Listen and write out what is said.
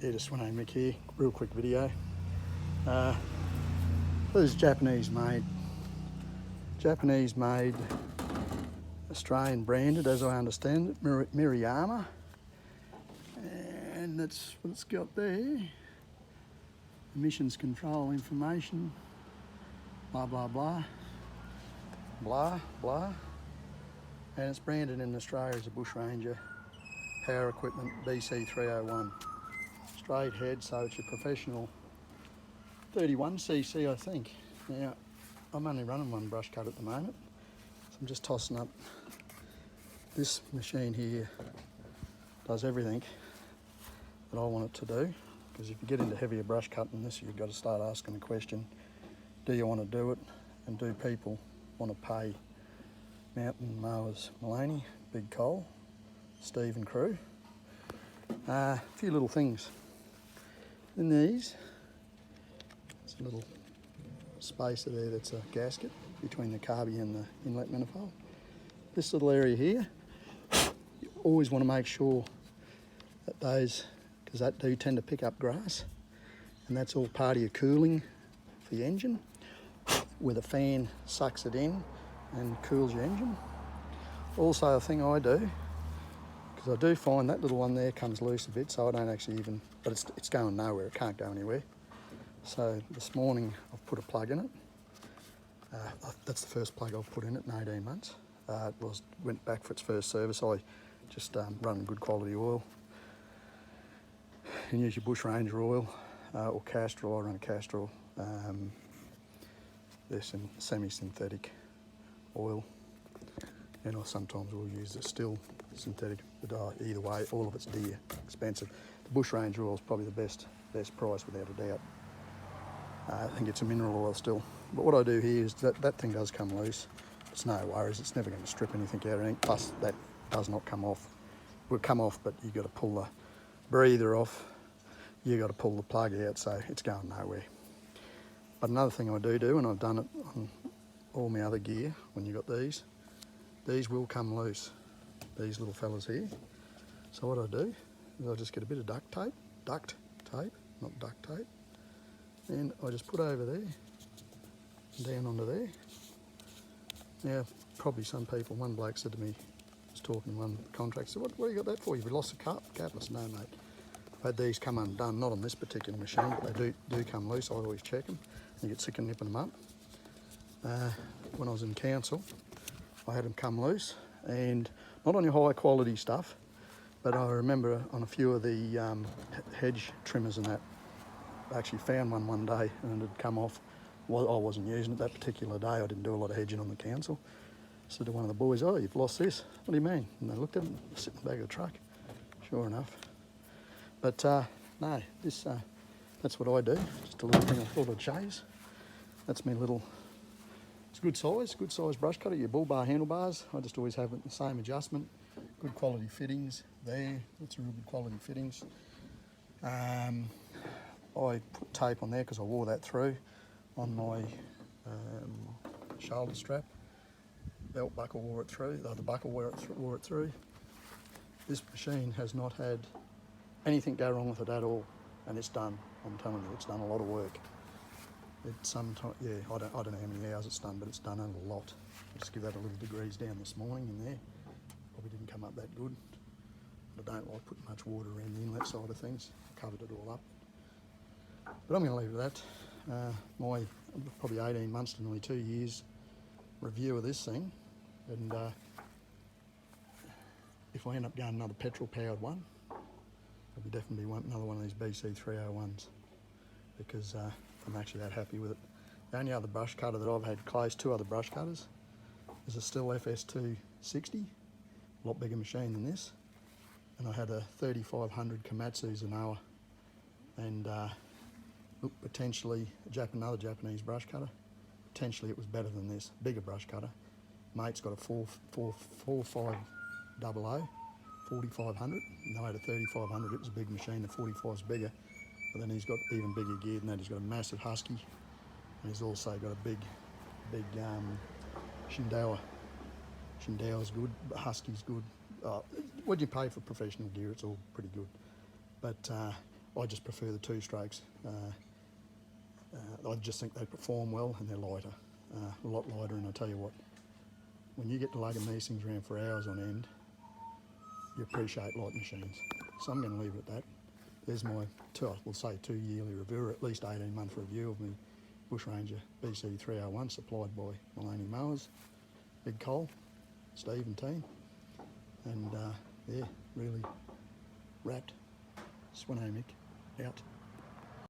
Yeah, just Swinay Mick here. Real quick video. This is Japanese made, Australian branded, as I understand it, Miriyama, and that's what it's got there. Emissions control information, blah blah blah, blah blah, and it's branded in Australia as a Bush Ranger Power Equipment BC301. Straight head, so it's your professional 31cc, I think. Now, I'm only running one brush cut at the moment, so I'm just tossing up. This machine here does everything that I want it to do, because if you get into heavier brush cut than this, you've got to start asking the question, do you want to do it, and do people want to pay Mountain Mowers Maloney, Big Cole, Steve and crew? A few little things. In these, there's a little spacer there that's a gasket between the carby and the inlet manifold. This little area here, you always want to make sure that those, because that do tend to pick up grass, and that's all part of your cooling for the engine, where the fan sucks it in and cools your engine. Also, a thing I do, because I do find that little one there comes loose a bit, so I don't actually even, but it's going nowhere, it can't go anywhere. So this morning I've put a plug in it. That's the first plug I've put in it in 18 months. It went back for its first service. I just run good quality oil. You use your Bush Ranger oil or castor oil. I run a castor oil. There's some semi-synthetic oil, and I sometimes will use the still synthetic, but either way, all of it's dear, expensive. The Bush Ranger oil is probably the best price without a doubt. I think it's a mineral oil still. But what I do here is that thing does come loose. It's no worries, it's never going to strip anything out or anything, plus that does not come off. It will come off, but you've got to pull the breather off, you've got to pull the plug out, so it's going nowhere. But another thing I do, and I've done it on all my other gear, when you've got these will come loose, these little fellas here. So what I do is I just get a bit of duct tape, not duct tape, and I just put over there, down onto there. Now, probably some people, one bloke said to me, was talking to one contractor, said, what have you got that for? You've lost the cap? I said, no mate, I've had these come undone, not on this particular machine, but they do come loose. I always check them. You get sick of nipping them up. When I was in council, I had them come loose, and not on your high quality stuff, but I remember on a few of the hedge trimmers and that, I actually found one day and it had come off. Well, I wasn't using it that particular day. I didn't do a lot of hedging on the council. I said to one of the boys, oh, you've lost this. What do you mean? And they looked at it, sitting in the back of the truck. Sure enough. But no, that's what I do. Just a little thing I thought I'd chase. That's my little, it's good size brush cutter. Your bull bar handlebars, I just always have it the same adjustment. Good quality fittings there. That's a real good quality fittings. I put tape on there because I wore that through on my shoulder strap. Belt buckle wore it through, the other buckle wore it through. This machine has not had anything go wrong with it at all, and it's done. I'm telling you, it's done a lot of work. It's sometimes, yeah, I don't know how many hours it's done, but it's done a lot. I'll just give that a little degrees down this morning in there. Probably didn't come up that good. I don't like putting much water around the inlet side of things. I covered it all up. But I'm going to leave it at that. My probably 18 months to nearly 2 years review of this thing, and if I end up going another petrol powered one, I'll be definitely another one of these BC301s, because I'm actually that happy with it. The only other brush cutter that I've had close, two other brush cutters, is a Stihl FS260, a lot bigger machine than this, and I had a 3500 Komatsu Zenoa, and look, potentially another Japanese brush cutter. Potentially it was better than this, bigger brush cutter. Mate's got a 4500, 4500. No, I had a 3500. It was a big machine. The 45's bigger, but then he's got even bigger gear than that. He's got a massive Husky, and he's also got a big Shindaiwa. Shindaiwa's good, but Husky's good. What you pay for professional gear, it's all pretty good. But I just prefer the 2 strokes. I just think they perform well and they're lighter, a lot lighter. And I tell you what, when you get to lugging these things around for hours on end, you appreciate light machines. So I'm going to leave it at that. There's my, we'll say 2 yearly review, or at least 18-month review of my Bush Ranger BC 301 supplied by Maloney Mowers, Big Cole, Steve and team. And yeah, really wrapped. Swinomic out.